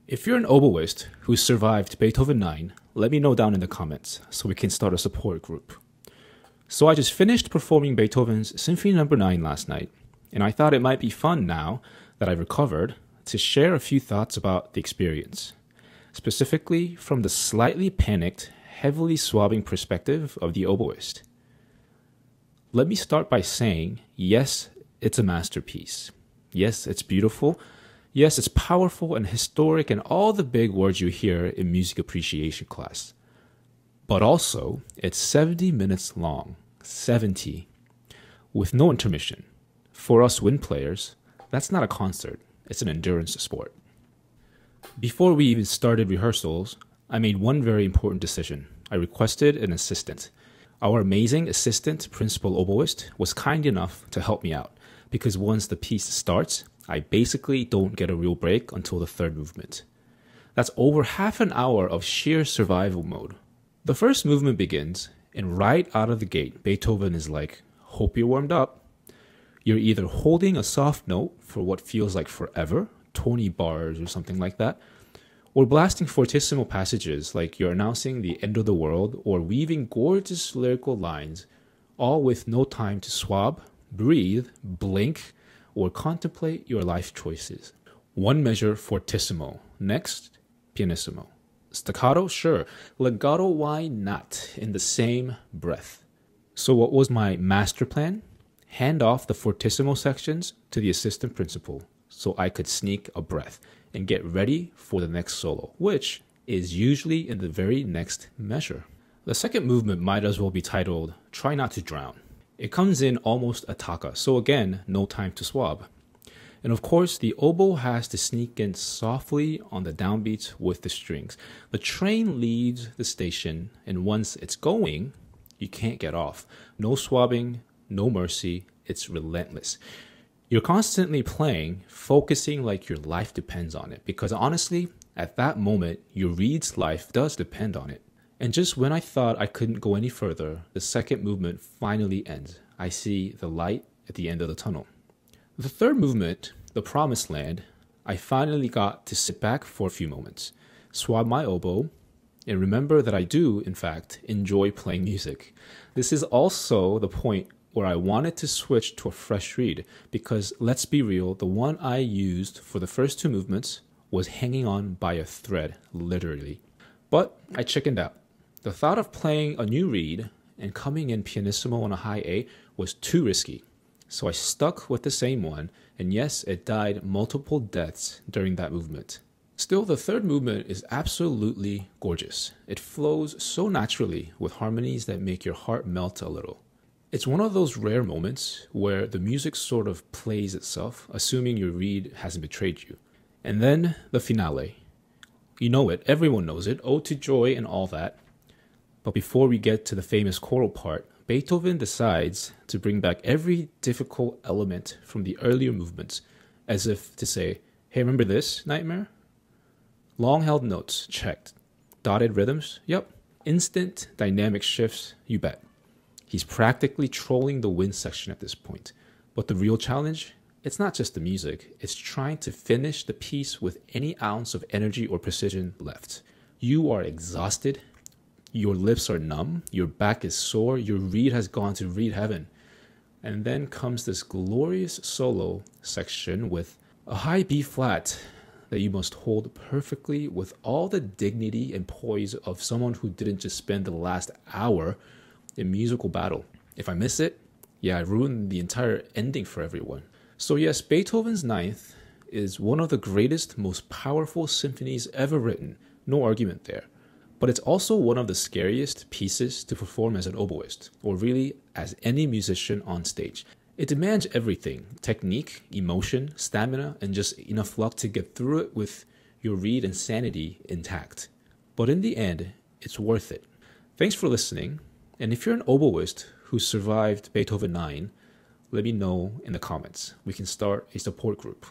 If you're an oboist who survived Beethoven 9, let me know down in the comments so we can start a support group. So I just finished performing Beethoven's Symphony No. 9 last night, and I thought it might be fun now that I've recovered to share a few thoughts about the experience, specifically from the slightly panicked, heavily swabbing perspective of the oboist. Let me start by saying, yes, it's a masterpiece. Yes, it's beautiful. Yes, it's powerful and historic and all the big words you hear in music appreciation class. But also, it's 70 minutes long. 70. With no intermission. For us wind players, that's not a concert. It's an endurance sport. Before we even started rehearsals, I made one very important decision. I requested an assistant. Our amazing assistant principal oboist was kind enough to help me out because once the piece starts, I basically don't get a real break until the third movement. That's over half an hour of sheer survival mode. The first movement begins, and right out of the gate, Beethoven is like, hope you're warmed up. You're either holding a soft note for what feels like forever, 20 bars or something like that, or blasting fortissimo passages like you're announcing the end of the world or weaving gorgeous lyrical lines, all with no time to swab, breathe, blink, or contemplate your life choices. One measure fortissimo, next pianissimo. Staccato, sure. Legato, why not? In the same breath. So what was my master plan? Hand off the fortissimo sections to the assistant principal so I could sneak a breath and get ready for the next solo, which is usually in the very next measure. The second movement might as well be titled, Try Not to Drown. It comes in almost attacca, so again, no time to swab. And of course, the oboe has to sneak in softly on the downbeats with the strings. The train leaves the station, and once it's going, you can't get off. No swabbing, no mercy, it's relentless. You're constantly playing, focusing like your life depends on it, because honestly, at that moment, your reed's life does depend on it. And just when I thought I couldn't go any further, the second movement finally ends. I see the light at the end of the tunnel. The third movement, the Promised Land, I finally got to sit back for a few moments, swab my oboe, and remember that I do, in fact, enjoy playing music. This is also the point where I wanted to switch to a fresh reed, because let's be real, the one I used for the first two movements was hanging on by a thread, literally. But I chickened out. The thought of playing a new reed and coming in pianissimo on a high A was too risky. So I stuck with the same one, and yes, it died multiple deaths during that movement. Still, the third movement is absolutely gorgeous. It flows so naturally with harmonies that make your heart melt a little. It's one of those rare moments where the music sort of plays itself, assuming your reed hasn't betrayed you. And then the finale. You know it, everyone knows it, Ode to Joy and all that. But before we get to the famous choral part, Beethoven decides to bring back every difficult element from the earlier movements, as if to say, hey, remember this, Nightmare? Long-held notes, checked. Dotted rhythms, yep. Instant dynamic shifts, you bet. He's practically trolling the wind section at this point. But the real challenge? It's not just the music, it's trying to finish the piece with any ounce of energy or precision left. You are exhausted. Your lips are numb, your back is sore, your reed has gone to reed heaven. And then comes this glorious solo section with a high B flat that you must hold perfectly with all the dignity and poise of someone who didn't just spend the last hour in musical battle. If I miss it, yeah, I ruined the entire ending for everyone. So yes, Beethoven's Ninth is one of the greatest, most powerful symphonies ever written. No argument there. But it's also one of the scariest pieces to perform as an oboist, or really as any musician on stage. It demands everything: technique, emotion, stamina, and just enough luck to get through it with your reed and sanity intact. But in the end, it's worth it. Thanks for listening, and if you're an oboist who survived Beethoven 9, let me know in the comments. We can start a support group.